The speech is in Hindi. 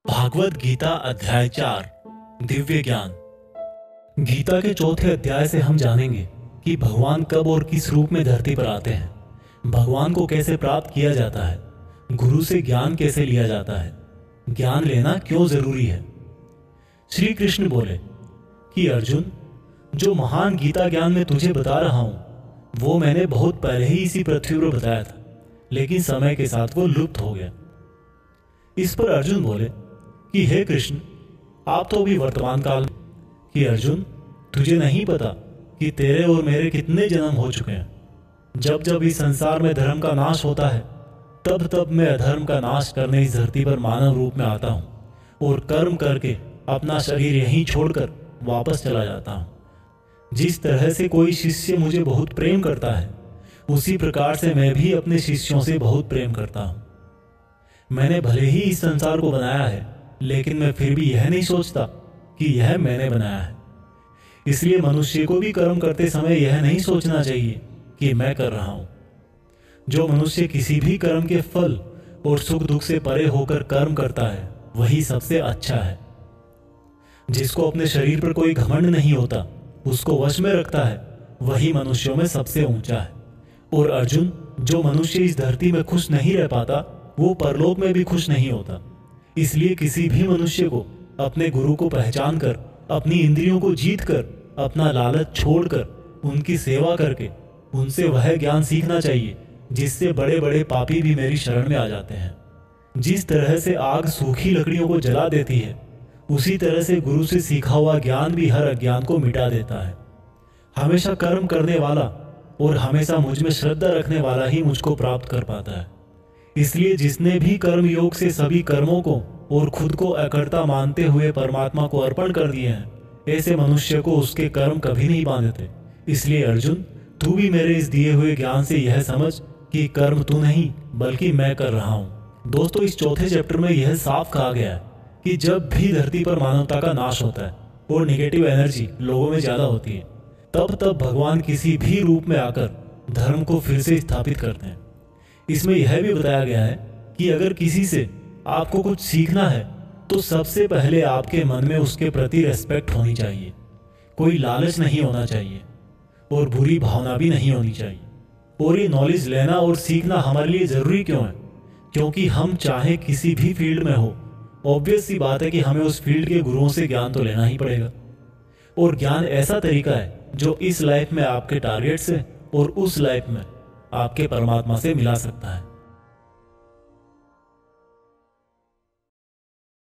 भागवत गीता अध्याय 4 दिव्य ज्ञान। गीता के चौथे अध्याय से हम जानेंगे कि भगवान कब और किस रूप में धरती पर आते हैं, भगवान को कैसे प्राप्त किया जाता है, गुरु से ज्ञान कैसे लिया जाता है, ज्ञान लेना क्यों जरूरी है। श्री कृष्ण बोले कि अर्जुन, जो महान गीता ज्ञान मैं तुझे बता रहा हूं वो मैंने बहुत पहले ही इसी पृथ्वी पर बताया था, लेकिन समय के साथ वो लुप्त हो गया। इस पर अर्जुन बोले कि हे कृष्ण, आप तो अभी वर्तमान काल में। कि अर्जुन, तुझे नहीं पता कि तेरे और मेरे कितने जन्म हो चुके हैं। जब जब इस संसार में धर्म का नाश होता है तब तब मैं अधर्म का नाश करने इस धरती पर मानव रूप में आता हूँ और कर्म करके अपना शरीर यहीं छोड़कर वापस चला जाता हूँ। जिस तरह से कोई शिष्य मुझे बहुत प्रेम करता है उसी प्रकार से मैं भी अपने शिष्यों से बहुत प्रेम करता हूँ। मैंने भले ही इस संसार को बनाया है, लेकिन मैं फिर भी यह नहीं सोचता कि यह मैंने बनाया है। इसलिए मनुष्य को भी कर्म करते समय यह नहीं सोचना चाहिए कि मैं कर रहा हूं। जो मनुष्य किसी भी कर्म के फल और सुख दुख से परे होकर कर्म करता है वही सबसे अच्छा है। जिसको अपने शरीर पर कोई घमंड नहीं होता, उसको वश में रखता है, वही मनुष्यों में सबसे ऊंचा है। और अर्जुन, जो मनुष्य इस धरती में खुश नहीं रह पाता वो परलोक में भी खुश नहीं होता। इसलिए किसी भी मनुष्य को अपने गुरु को पहचान कर, अपनी इंद्रियों को जीत कर, अपना लालच छोड़कर उनकी सेवा करके उनसे वह ज्ञान सीखना चाहिए जिससे बड़े बड़े पापी भी मेरी शरण में आ जाते हैं। जिस तरह से आग सूखी लकड़ियों को जला देती है, उसी तरह से गुरु से सीखा हुआ ज्ञान भी हर अज्ञान को मिटा देता है। हमेशा कर्म करने वाला और हमेशा मुझ में श्रद्धा रखने वाला ही मुझको प्राप्त कर पाता है। इसलिए जिसने भी कर्म योग से सभी कर्मों को और खुद को अकर्ता मानते हुए परमात्मा को अर्पण कर दिए हैं, ऐसे मनुष्य को उसके कर्म कभी नहीं बांधते। इसलिए अर्जुन, तू भी मेरे इस दिए हुए ज्ञान से यह समझ कि कर्म तू नहीं बल्कि मैं कर रहा हूँ। दोस्तों, इस चौथे चैप्टर में यह साफ कहा गया है कि जब भी धरती पर मानवता का नाश होता है और निगेटिव एनर्जी लोगों में ज्यादा होती है, तब तब भगवान किसी भी रूप में आकर धर्म को फिर से स्थापित करते हैं। इसमें यह भी बताया गया है कि अगर किसी से आपको कुछ सीखना है तो सबसे पहले आपके मन में उसके प्रति रेस्पेक्ट होनी चाहिए, कोई लालच नहीं होना चाहिए और बुरी भावना भी नहीं होनी चाहिए। और ये नॉलेज लेना और सीखना हमारे लिए ज़रूरी क्यों है? क्योंकि हम चाहे किसी भी फील्ड में हो, ऑब्वियस सी बात है कि हमें उस फील्ड के गुरुओं से ज्ञान तो लेना ही पड़ेगा। और ज्ञान ऐसा तरीका है जो इस लाइफ में आपके टारगेट से और उस लाइफ में आपके परमात्मा से मिला सकता है।